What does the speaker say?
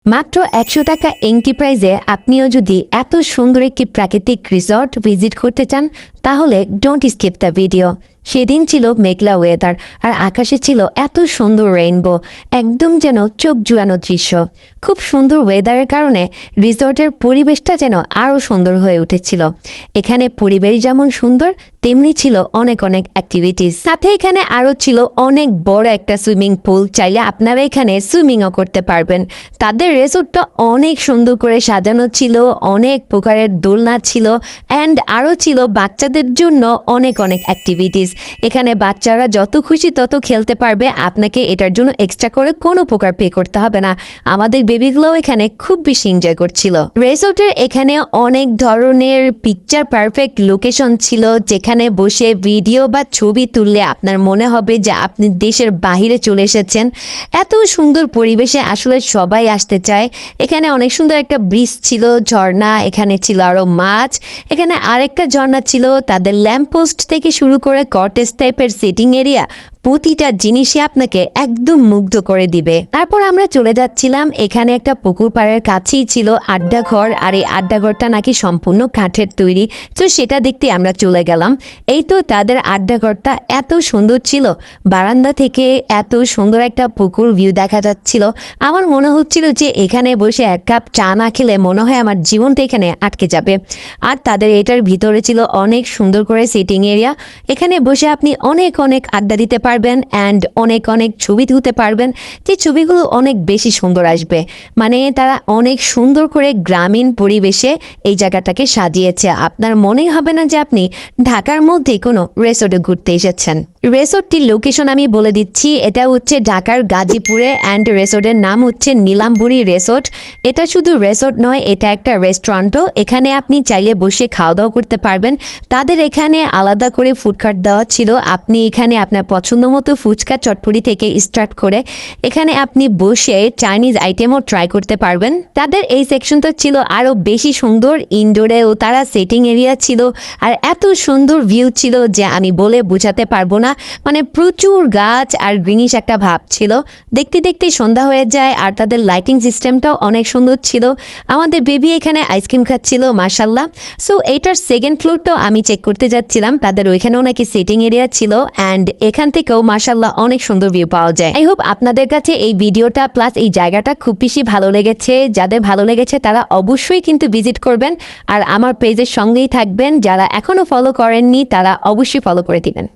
মাত্র ১০০ টাকা এন্ট্রি প্রাইজে আপনিও যদি এত সুন্দর একটি প্রাকৃতিক রিসর্ট ভিজিট করতে চান তাহলে ডোন্ট স্কিপ দ্য ভিডিও। সেদিন ছিল মেঘলা ওয়েদার আর আকাশে ছিল এত সুন্দর রেইনবো, একদম যেন চোখ জুড়ানো দৃশ্য। খুব সুন্দর ওয়েদারের কারণে রিসর্টের পরিবেশটা যেন আরও সুন্দর হয়ে উঠেছিল। এখানে পরিবেশ যেমন সুন্দর তেমনি ছিল অনেক অনেক অ্যাক্টিভিটিস, সাথে এখানে আরও ছিল অনেক বড় একটা সুইমিং পুল। চাইলে আপনারা এখানে সুইমিংও করতে পারবেন। তাদের রিসর্টটা অনেক সুন্দর করে সাজানো ছিল, অনেক প্রকারের দোলনা ছিল অ্যান্ড আরও ছিল বাচ্চাদের জন্য অনেক অনেক অ্যাক্টিভিটিস। এখানে বাচ্চারা যত খুশি তত খেলতে পারবে, আপনাকে এটার জন্য এক্সট্রা করে কোনো প্রকার পে করতে হবে না। আমাদের বেবিগুলোও এখানে খুব বেশি এনজয় করছিল। রিসর্টের এখানে অনেক ধরনের পিকচার পারফেক্ট লোকেশন ছিল, যেখানে বসে ভিডিও বা ছবি তুললে আপনার মনে হবে যে আপনি দেশের বাহিরে চলে এসেছেন। এত সুন্দর পরিবেশে আসলে সবাই আসতে চায়। এখানে অনেক সুন্দর একটা ব্রিজ ছিল, ঝর্ণা, এখানে ছিল আরও মাছ। এখানে আরেকটা ঝর্ণা ছিল। তাদের ল্যাম্পপোস্ট থেকে শুরু করে কটেজ টাইপের সিটিং এরিয়া, প্রতিটা জিনিসই আপনাকে একদম মুগ্ধ করে দিবে। তারপর আমরা চলে যাচ্ছিলাম, এখানে একটা পুকুর পাড়ের কাছেই ছিল আড্ডাঘর, আর এই আড্ডাঘরটা নাকি সম্পূর্ণ কাঠের তৈরি। তো সেটা দেখতে আমরা চলে গেলাম। এই তো তাদের আড্ডাঘরটা এত সুন্দর ছিল, বারান্দা থেকে এত সুন্দর একটা পুকুর ভিউ দেখা যাচ্ছিল। আমার মনে হচ্ছিল যে এখানে বসে এক কাপ চা না খেলে মনে হয় আমার জীবনটা এখানে আটকে যাবে। আর তাদের এটার ভিতরে ছিল অনেক সুন্দর করে সিটিং এরিয়া। এখানে বসে আপনি অনেক অনেক আড্ডা দিতে পারবেন অ্যান্ড অনেক অনেক ছবি তুলতে পারবেন, যে ছবিগুলো অনেক বেশি সুন্দর আসবে। মানে তারা অনেক সুন্দর করে গ্রামীণ পরিবেশে এই জায়গাটাকে সাজিয়েছে। আপনার মনেই হবে না যে আপনি ঢাকার মধ্যে কোনো রিসোর্টে ঘুরতে এসেছেন। রিসোর্টটির লোকেশন আমি বলে দিচ্ছি, এটা হচ্ছে ঢাকার গাজীপুরে অ্যান্ড রিসোর্টের নাম হচ্ছে নীলাম্বরী রিসোর্ট। এটা শুধু রিসোর্ট নয়, এটা একটা রেস্টুরেন্টও। এখানে আপনি চাইলে বসে খাওয়া দাওয়া করতে পারবেন। তাদের এখানে আলাদা করে ফুডকার্ট দেওয়া ছিল। আপনি এখানে আপনার পছন্দ মতো ফুচকা চটপটি থেকে স্টার্ট করে এখানে আপনি বসে চাইনিজ আইটেমও ট্রাই করতে পারবেন। তাদের এই সেকশনটা ছিল আরও বেশি সুন্দর। ইনডোরেও তারা সেটিং এরিয়া ছিল আর এত সুন্দর ভিউ ছিল যে আমি বলে বোঝাতে পারবো না। মানে প্রচুর গাছ আর গ্রিনিশ একটা ভাব ছিল। দেখতে দেখতে সন্ধ্যা হয়ে যায় আর তাদের লাইটিং সিস্টেমটাও অনেক সুন্দর ছিল। আমাদের বেবি এখানে আইসক্রিম খাচ্ছিল, মাশাল্লাহ। সো এইটার সেকেন্ড ফ্লোরটাও আমি চেক করতে যাচ্ছিলাম। তাদের ওইখানেও নাকি সিটিং এরিয়া ছিল অ্যান্ড এখান থেকেও মাশাল্লাহ অনেক সুন্দর ভিউ পাওয়া যায়। আই হোপ আপনাদের কাছে এই ভিডিওটা প্লাস এই জায়গাটা খুব বেশি ভালো লেগেছে। যাদের ভালো লেগেছে তারা অবশ্যই কিন্তু ভিজিট করবেন আর আমার পেজের সঙ্গেই থাকবেন। যারা এখনো ফলো করেননি তারা অবশ্যই ফলো করে দিবেন।